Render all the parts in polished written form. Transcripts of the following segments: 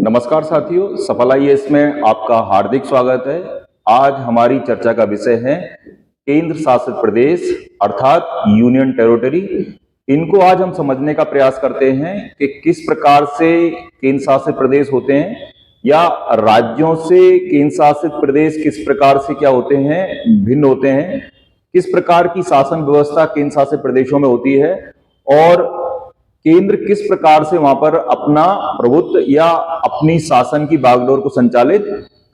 नमस्कार साथियों, सफल आईएएस में आपका हार्दिक स्वागत है। आज हमारी चर्चा का विषय है केंद्र शासित प्रदेश अर्थात यूनियन टेरिटरी। इनको आज हम समझने का प्रयास करते हैं कि किस प्रकार से केंद्र शासित प्रदेश होते हैं या राज्यों से केंद्र शासित प्रदेश किस प्रकार से क्या होते हैं, भिन्न होते हैं, किस प्रकार की शासन व्यवस्था केंद्र शासित प्रदेशों में होती है और केंद्र किस प्रकार से वहां पर अपना प्रभुत्व या अपनी शासन की बागडोर को संचालित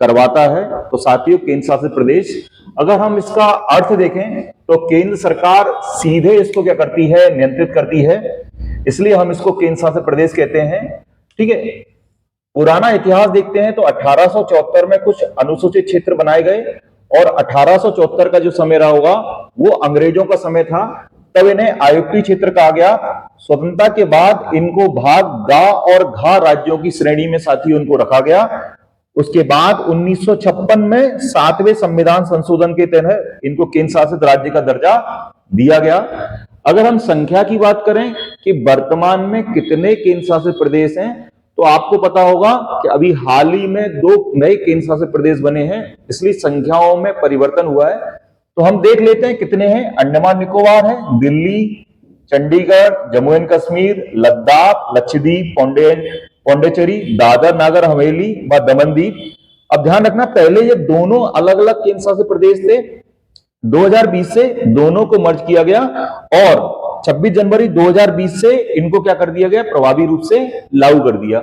करवाता है। तो साथियों, केंद्र शासित प्रदेश अगर हम इसका अर्थ देखें तो केंद्र सरकार सीधे इसको क्या करती है, नियंत्रित करती है, इसलिए हम इसको केंद्र शासित प्रदेश कहते हैं। ठीक है, पुराना इतिहास देखते हैं तो 1874 में कुछ अनुसूचित क्षेत्र बनाए गए और 1874 का जो समय रहा होगा वो अंग्रेजों का समय था, तब इन्हें आयुक्तीय क्षेत्र कहा गया। स्वतंत्रता के बाद इनको भाग गा और घा राज्यों की श्रेणी में साथी उनको रखा गया। उसके बाद 1956 में 7वें संविधान संशोधन के तहत इनको केंद्र शासित राज्य का दर्जा दिया गया। अगर हम संख्या की बात करें कि वर्तमान में कितने केंद्र शासित प्रदेश हैं, तो आपको पता होगा कि अभी हाल ही में 2 नए केंद्र शासित प्रदेश बने हैं, इसलिए संख्याओं में परिवर्तन हुआ है। तो हम देख लेते हैं कितने हैं। अंडमान निकोबार है, दिल्ली, चंडीगढ़, जम्मू एंड कश्मीर, लद्दाख, लक्षद्वीप, पौंडीचेरी, दादर नागर हवेली व दमनदीप। अब ध्यान रखना, पहले ये दोनों अलग अलग केंद्र शासित प्रदेश थे। 2020 से दोनों को मर्ज किया गया और 26 जनवरी 2020 से इनको क्या कर दिया गया, प्रभावी रूप से लागू कर दिया।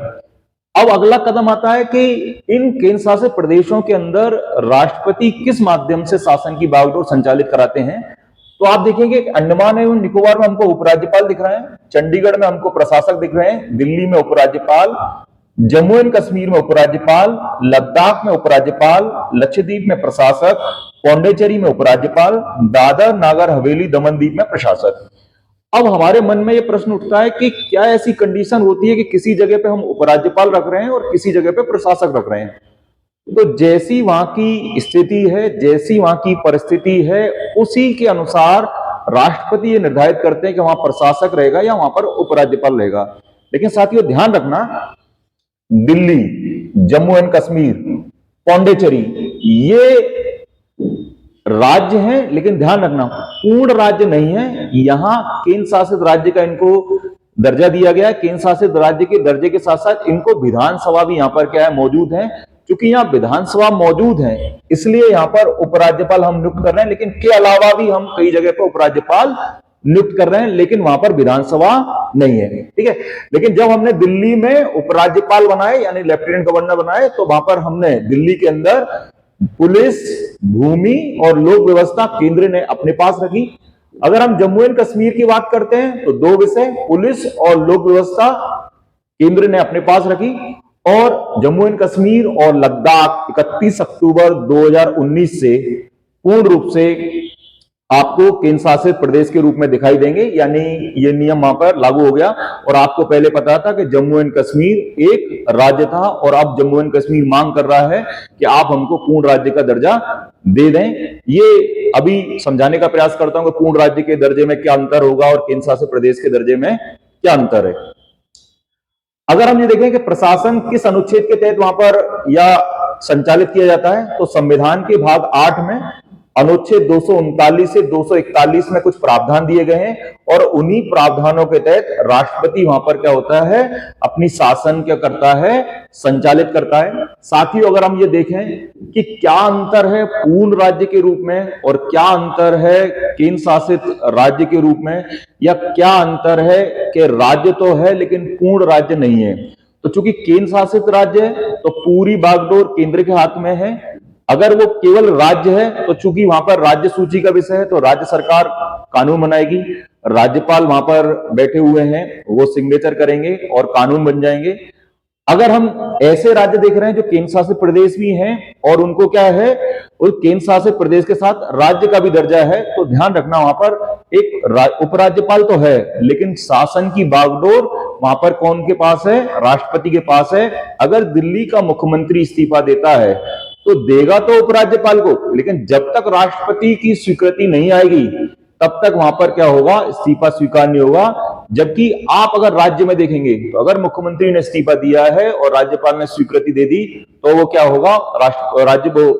अब अगला कदम आता है कि इन केंद्र शासित प्रदेशों के अंदर राष्ट्रपति किस माध्यम से शासन की बागडोर संचालित कराते हैं। तो आप देखेंगे अंडमान एवं निकोबार में हमको उपराज्यपाल दिख रहे हैं, चंडीगढ़ में हमको प्रशासक दिख रहे हैं, दिल्ली में उपराज्यपाल, जम्मू एंड कश्मीर में उपराज्यपाल, लद्दाख में उपराज्यपाल, लक्षद्वीप में प्रशासक, पौंडीचेरी में उपराज्यपाल, दादर नागर हवेली दमनदीप में प्रशासक। अब हमारे मन में यह प्रश्न उठता है कि क्या ऐसी कंडीशन होती है कि किसी जगह पे हम उपराज्यपाल रख रहे हैं और किसी जगह पे प्रशासक रख रहे हैं। तो जैसी वहां की स्थिति है, जैसी वहां की परिस्थिति है, उसी के अनुसार राष्ट्रपति ये निर्धारित करते हैं कि वहां प्रशासक रहेगा या वहां पर उपराज्यपाल रहेगा। लेकिन साथियों ध्यान रखना, दिल्ली, जम्मू एंड कश्मीर, पौंडीचेरी ये राज्य हैं, लेकिन ध्यान रखना पूर्ण राज्य नहीं है। यहां केंद्र शासित राज्य का इनको दर्जा दिया गया है। केंद्र शासित राज्य के दर्जे के साथ साथ इनको विधानसभा भी यहां पर क्या है, मौजूद है। क्योंकि यहाँ विधानसभा मौजूद है इसलिए यहाँ पर उपराज्यपाल हम नियुक्त कर रहे हैं, लेकिन के अलावा भी हम कई जगह पर उपराज्यपाल नियुक्त कर रहे हैं, लेकिन वहां पर विधानसभा नहीं है। ठीक है, लेकिन जब हमने दिल्ली में उपराज्यपाल बनाए यानी लेफ्टिनेंट गवर्नर बनाए, तो वहां पर हमने दिल्ली के अंदर पुलिस, भूमि और लोक व्यवस्था केंद्र ने अपने पास रखी। अगर हम जम्मू एंड कश्मीर की बात करते हैं तो 2 विषय, पुलिस और लोक व्यवस्था केंद्र ने अपने पास रखी। और जम्मू एंड कश्मीर और लद्दाख 31 अक्टूबर 2019 से पूर्ण रूप से आपको केंद्र शासित प्रदेश के रूप में दिखाई देंगे, यानी ये नियम वहां पर लागू हो गया। और आपको पहले पता था कि जम्मू एंड कश्मीर एक राज्य था और अब जम्मू एंड कश्मीर मांग कर रहा है कि आप हमको पूर्ण राज्य का दर्जा दे दें। ये अभी समझाने का प्रयास करता हूं कि पूर्ण राज्य के दर्जे में क्या अंतर होगा और केंद्र शासित प्रदेश के दर्जे में क्या अंतर है। अगर हम ये देखें कि प्रशासन किस अनुच्छेद के तहत वहां पर या संचालित किया जाता है, तो संविधान के भाग 8 में अनुच्छेद 239 से 241 में कुछ प्रावधान दिए गए हैं और उन्हीं प्रावधानों के तहत राष्ट्रपति वहां पर क्या होता है, अपनी शासन क्या करता है, संचालित करता है। साथियों, अगर हम ये देखें कि क्या अंतर है पूर्ण राज्य के रूप में और क्या अंतर है केंद्र शासित राज्य के रूप में, या क्या अंतर है कि राज्य तो है लेकिन पूर्ण राज्य नहीं है। तो चूंकि केंद्र शासित राज्य है तो पूरी बागडोर केंद्र के हाथ में है। अगर वो केवल राज्य है तो चूंकि वहां पर राज्य सूची का विषय है तो राज्य सरकार कानून बनाएगी, राज्यपाल वहां पर बैठे हुए हैं, वो सिग्नेचर करेंगे और कानून बन जाएंगे। अगर हम ऐसे राज्य देख रहे हैं जो केंद्र शासित प्रदेश भी हैं और उनको क्या है, उस केंद्र शासित प्रदेश के साथ राज्य का भी दर्जा है, तो ध्यान रखना वहां पर एक उपराज्यपाल तो है लेकिन शासन की बागडोर वहां पर कौन के पास है, राष्ट्रपति के पास है। अगर दिल्ली का मुख्यमंत्री इस्तीफा देता है तो देगा तो उपराज्यपाल को, लेकिन जब तक राष्ट्रपति की स्वीकृति नहीं आएगी तब तक वहां पर क्या होगा, इस्तीफा स्वीकार नहीं होगा। जबकि आप अगर राज्य में देखेंगे तो अगर मुख्यमंत्री ने इस्तीफा दिया है और राज्यपाल ने स्वीकृति दे दी तो वो क्या होगा,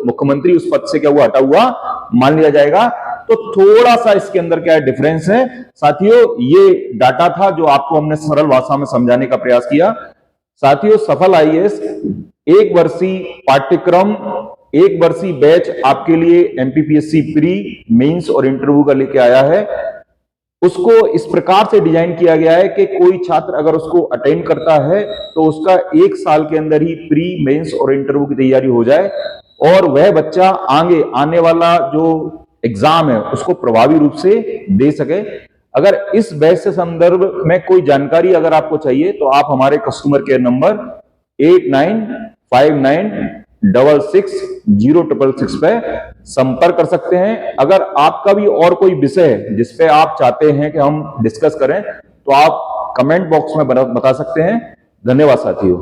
मुख्यमंत्री उस पद से क्या हुआ, हटा हुआ मान लिया जाएगा। तो थोड़ा सा इसके अंदर क्या डिफरेंस है साथियों, ये डाटा था जो आपको हमने सरल भाषा में समझाने का प्रयास किया। साथियों, सफल आईएएस एक वर्षीय पाठ्यक्रम, एक वर्षीय बैच आपके लिए एमपीपीएससी प्री, मेंस और इंटरव्यू का लेके आया है। उसको इस प्रकार से डिजाइन किया गया है कि कोई छात्र अगर उसको अटेंड करता है तो उसका 1 साल के अंदर ही प्री, मेंस और इंटरव्यू की तैयारी हो जाए और वह बच्चा आगे आने वाला जो एग्जाम है उसको प्रभावी रूप से दे सके। अगर इस बैच से संदर्भ में कोई जानकारी अगर आपको चाहिए तो आप हमारे कस्टमर केयर नंबर 8959660666 पे संपर्क कर सकते हैं। अगर आपका भी और कोई विषय है जिस पे आप चाहते हैं कि हम डिस्कस करें तो आप कमेंट बॉक्स में बता सकते हैं। धन्यवाद साथियों।